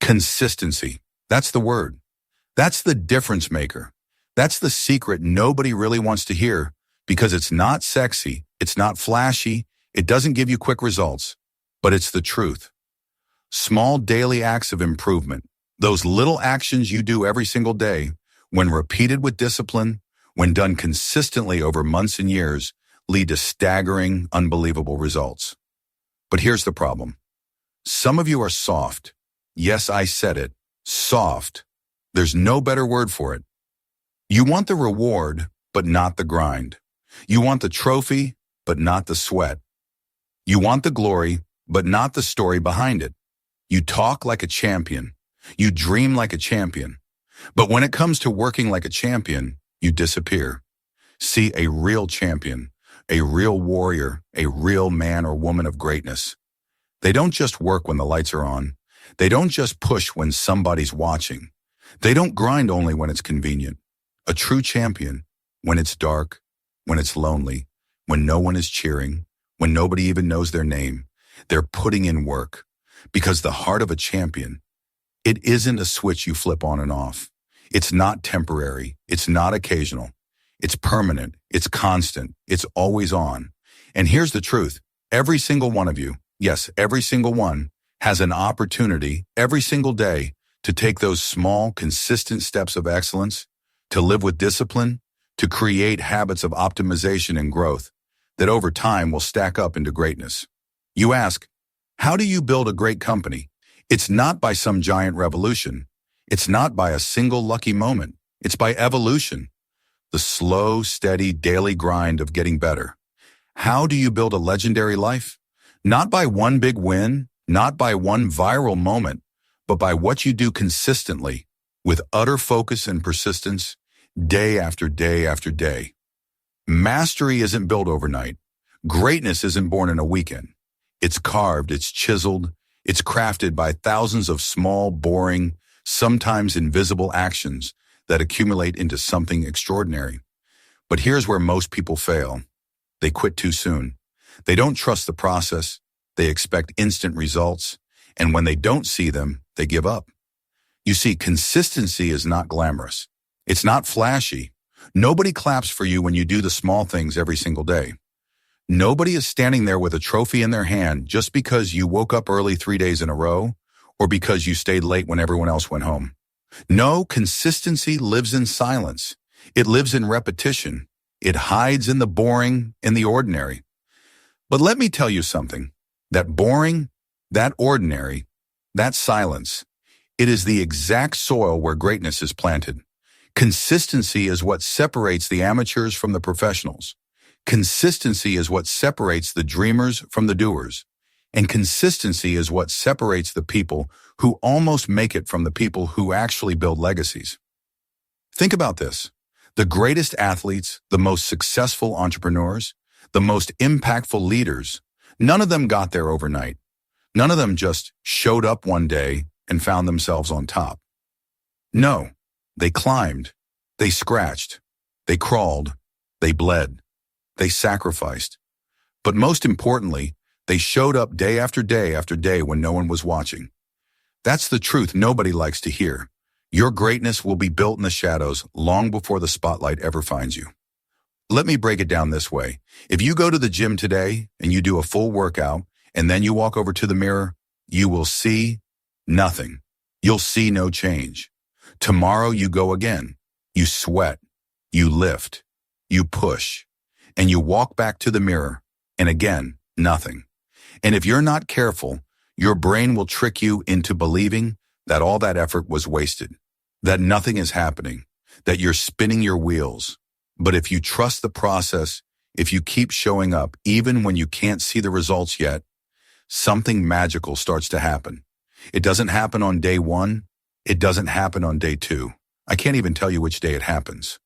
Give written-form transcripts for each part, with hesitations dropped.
Consistency. That's the word. That's the difference maker. That's the secret nobody really wants to hear because it's not sexy, it's not flashy, it doesn't give you quick results, but it's the truth. Small daily acts of improvement, those little actions you do every single day, when repeated with discipline, when done consistently over months and years, lead to staggering, unbelievable results. But here's the problem. Some of you are soft. Yes, I said it. Soft. There's no better word for it. You want the reward, but not the grind. You want the trophy, but not the sweat. You want the glory, but not the story behind it. You talk like a champion. You dream like a champion. But when it comes to working like a champion, you disappear. See, a real champion, a real warrior, a real man or woman of greatness. They don't just work when the lights are on. They don't just push when somebody's watching. They don't grind only when it's convenient. A true champion, when it's dark, when it's lonely, when no one is cheering, when nobody even knows their name, they're putting in work. Because the heart of a champion, it isn't a switch you flip on and off. It's not temporary. It's not occasional. It's permanent. It's constant. It's always on. And here's the truth. Every single one of you, yes, every single one, has an opportunity every single day to take those small, consistent steps of excellence, to live with discipline, to create habits of optimization and growth that over time will stack up into greatness. You ask, how do you build a great company? It's not by some giant revolution. It's not by a single lucky moment. It's by evolution, the slow, steady, daily grind of getting better. How do you build a legendary life? Not by one big win, not by one viral moment, but by what you do consistently, with utter focus and persistence, day after day after day. Mastery isn't built overnight. Greatness isn't born in a weekend. It's carved, it's chiseled, it's crafted by thousands of small, boring, sometimes invisible actions that accumulate into something extraordinary. But here's where most people fail. They quit too soon. They don't trust the process. They expect instant results. And when they don't see them, they give up. You see, consistency is not glamorous. It's not flashy. Nobody claps for you when you do the small things every single day. Nobody is standing there with a trophy in their hand just because you woke up early 3 days in a row or because you stayed late when everyone else went home. No, consistency lives in silence. It lives in repetition. It hides in the boring, in the ordinary. But let me tell you something. That boring, that ordinary, that silence, it is the exact soil where greatness is planted. Consistency is what separates the amateurs from the professionals. Consistency is what separates the dreamers from the doers. And consistency is what separates the people who almost make it from the people who actually build legacies. Think about this. The greatest athletes, the most successful entrepreneurs, the most impactful leaders, none of them got there overnight. None of them just showed up one day and found themselves on top. No, they climbed, they scratched, they crawled, they bled, they sacrificed. But most importantly, they showed up day after day after day when no one was watching. That's the truth nobody likes to hear. Your greatness will be built in the shadows long before the spotlight ever finds you. Let me break it down this way. If you go to the gym today and you do a full workout and then you walk over to the mirror, you will see nothing. You'll see no change. Tomorrow you go again. You sweat, you lift, you push, and you walk back to the mirror, and again, nothing. And if you're not careful, your brain will trick you into believing that all that effort was wasted, that nothing is happening, that you're spinning your wheels. But if you trust the process, if you keep showing up even when you can't see the results yet, something magical starts to happen. It doesn't happen on day one. It doesn't happen on day two. I can't even tell you which day it happens.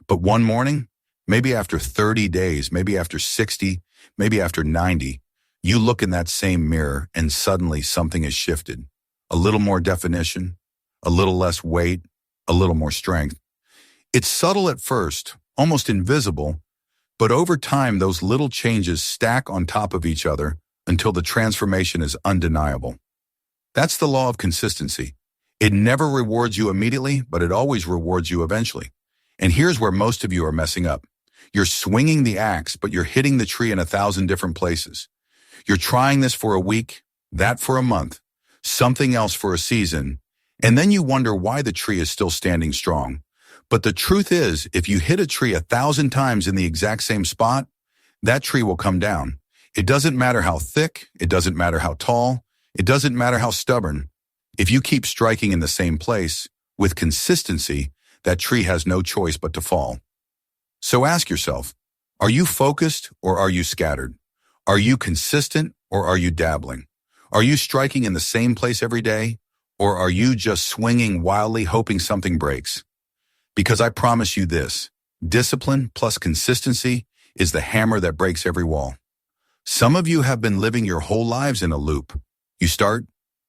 But one morning, maybe after 30 days, maybe after 60, maybe after 90, you look in that same mirror and suddenly something has shifted. A little more definition, a little less weight, a little more strength. It's subtle at first, almost invisible, but over time those little changes stack on top of each other until the transformation is undeniable. That's the law of consistency. It never rewards you immediately, but it always rewards you eventually. And here's where most of you are messing up. You're swinging the axe, but you're hitting the tree in 1,000 different places. You're trying this for a week, that for a month, something else for a season, and then you wonder why the tree is still standing strong. But the truth is, if you hit a tree 1,000 times in the exact same spot, that tree will come down. It doesn't matter how thick, it doesn't matter how tall, it doesn't matter how stubborn. If you keep striking in the same place, with consistency, that tree has no choice but to fall. So ask yourself, are you focused or are you scattered? Are you consistent or are you dabbling? Are you striking in the same place every day, or are you just swinging wildly hoping something breaks? Because I promise you this, discipline plus consistency is the hammer that breaks every wall. Some of you have been living your whole lives in a loop. You start,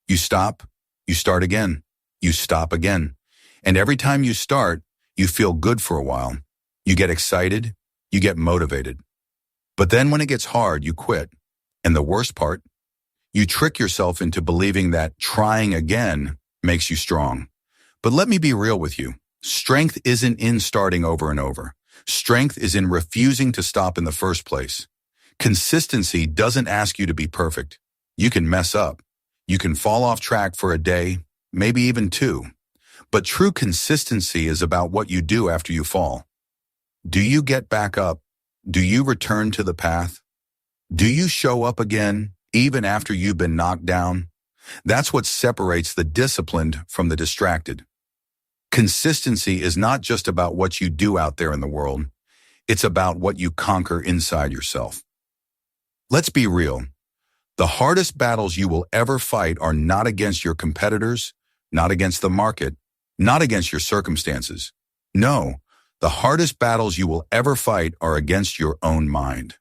you stop, you start again, you stop again. And every time you start, you feel good for a while. You get excited, you get motivated. But then when it gets hard, you quit. And the worst part, you trick yourself into believing that trying again makes you strong. But let me be real with you. Strength isn't in starting over and over. Strength is in refusing to stop in the first place. Consistency doesn't ask you to be perfect. You can mess up. You can fall off track for a day, maybe even two. But true consistency is about what you do after you fall. Do you get back up? Do you return to the path? Do you show up again, even after you've been knocked down? That's what separates the disciplined from the distracted. Consistency is not just about what you do out there in the world. It's about what you conquer inside yourself. Let's be real. The hardest battles you will ever fight are not against your competitors, not against the market, not against your circumstances. No, the hardest battles you will ever fight are against your own mind.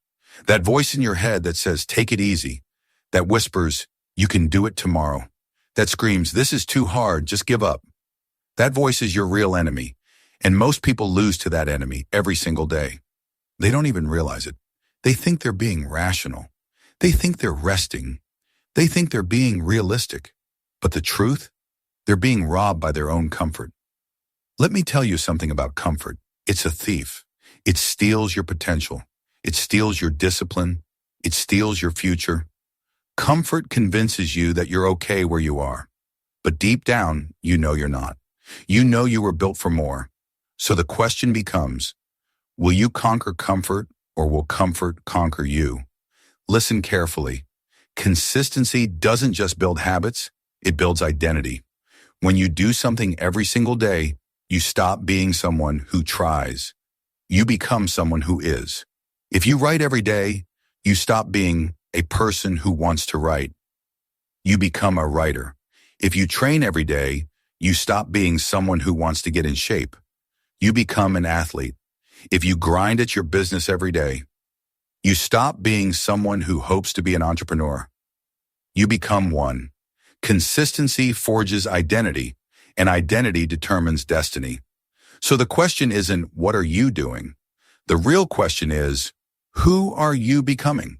That voice in your head that says, take it easy. That whispers, you can do it tomorrow. That screams, this is too hard, just give up. That voice is your real enemy, and most people lose to that enemy every single day. They don't even realize it. They think they're being rational. They think they're resting. They think they're being realistic. But the truth? They're being robbed by their own comfort. Let me tell you something about comfort. It's a thief. It steals your potential. It steals your discipline. It steals your future. Comfort convinces you that you're okay where you are. But deep down, you know you're not. You know you were built for more. So the question becomes, will you conquer comfort or will comfort conquer you? Listen carefully. Consistency doesn't just build habits, it builds identity. When you do something every single day, you stop being someone who tries. You become someone who is. If you write every day, you stop being a person who wants to write. You become a writer. If you train every day, you stop being someone who wants to get in shape. You become an athlete. If you grind at your business every day, you stop being someone who hopes to be an entrepreneur. You become one. Consistency forges identity, and identity determines destiny. So the question isn't, what are you doing? The real question is, who are you becoming?